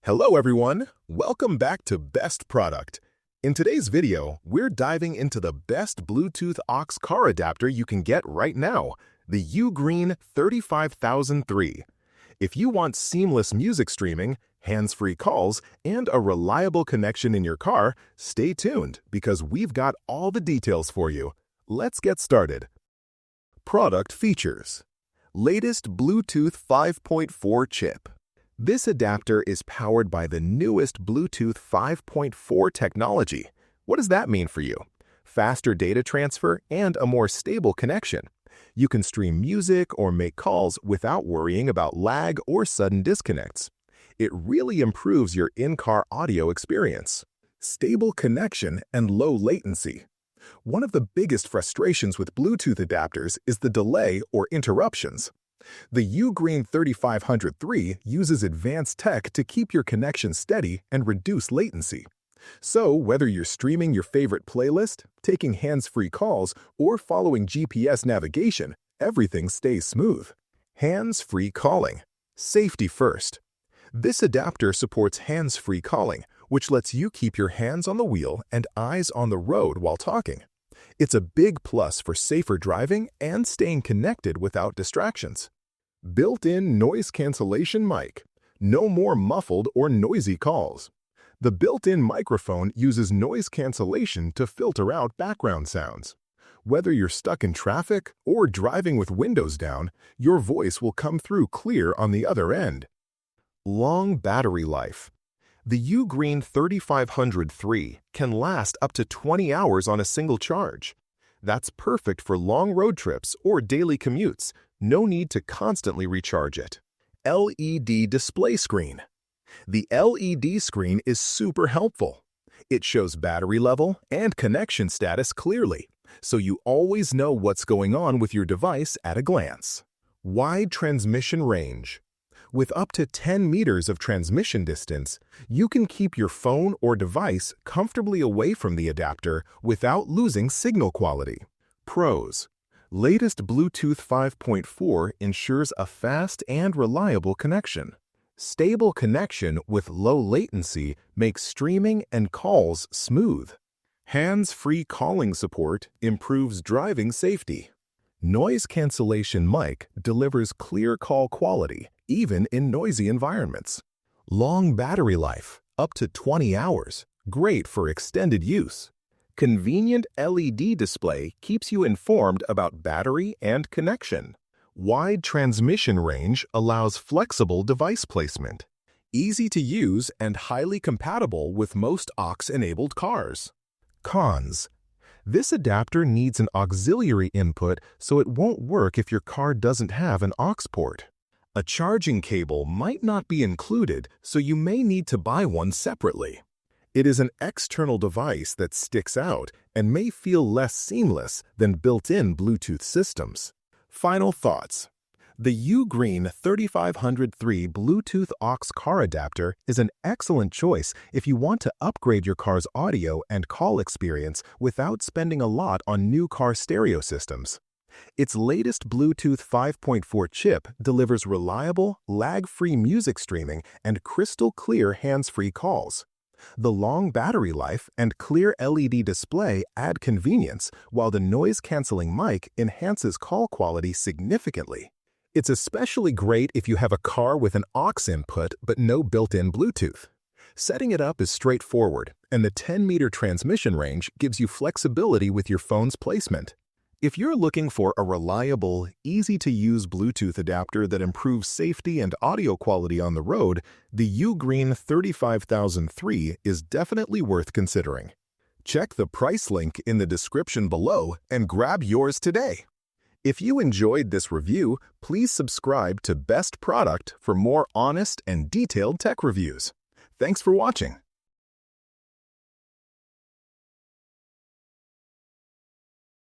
Hello everyone, welcome back to Best Product. In today's video, we're diving into the best Bluetooth Aux Car Adapter you can get right now, the Ugreen 35003. If you want seamless music streaming, hands-free calls, and a reliable connection in your car, stay tuned because we've got all the details for you. Let's get started. Product features: latest Bluetooth 5.4 chip. This adapter is powered by the newest Bluetooth 5.4 technology. What does that mean for you? Faster data transfer and a more stable connection. You can stream music or make calls without worrying about lag or sudden disconnects. It really improves your in-car audio experience. Stable connection and low latency. One of the biggest frustrations with Bluetooth adapters is the delay or interruptions. The Ugreen 35003 uses advanced tech to keep your connection steady and reduce latency. So, whether you're streaming your favorite playlist, taking hands-free calls, or following GPS navigation, everything stays smooth. Hands-free calling. Safety first. This adapter supports hands-free calling, which lets you keep your hands on the wheel and eyes on the road while talking. It's a big plus for safer driving and staying connected without distractions. Built-in noise cancellation mic. No more muffled or noisy calls. The built-in microphone uses noise cancellation to filter out background sounds. Whether you're stuck in traffic or driving with windows down, your voice will come through clear on the other end. Long battery life. The Ugreen 35003 can last up to 20 hours on a single charge. That's perfect for long road trips or daily commutes. No need to constantly recharge it. LED display screen. The LED screen is super helpful. It shows battery level and connection status clearly, so you always know what's going on with your device at a glance. Wide transmission range. With up to 10 meters of transmission distance, you can keep your phone or device comfortably away from the adapter without losing signal quality. Pros: latest Bluetooth 5.4 ensures a fast and reliable connection. Stable connection with low latency makes streaming and calls smooth. Hands-free calling support improves driving safety. Noise cancellation mic delivers clear call quality even in noisy environments. Long battery life, up to 20 hours, great for extended use. Convenient LED display keeps you informed about battery and connection. Wide transmission range allows flexible device placement. Easy to use and highly compatible with most aux-enabled cars. Cons: this adapter needs an auxiliary input, so it won't work if your car doesn't have an aux port. A charging cable might not be included, so you may need to buy one separately. It is an external device that sticks out and may feel less seamless than built-in Bluetooth systems. Final thoughts. The Ugreen 35003 Bluetooth Aux Car Adapter is an excellent choice if you want to upgrade your car's audio and call experience without spending a lot on new car stereo systems. Its latest Bluetooth 5.4 chip delivers reliable, lag-free music streaming and crystal-clear hands-free calls. The long battery life and clear LED display add convenience, while the noise-canceling mic enhances call quality significantly. It's especially great if you have a car with an aux input but no built-in Bluetooth. Setting it up is straightforward, and the 10-meter transmission range gives you flexibility with your phone's placement. If you're looking for a reliable, easy-to-use Bluetooth adapter that improves safety and audio quality on the road, the Ugreen 35003 is definitely worth considering. Check the price link in the description below and grab yours today. If you enjoyed this review, please subscribe to Best Product for more honest and detailed tech reviews. Thanks for watching.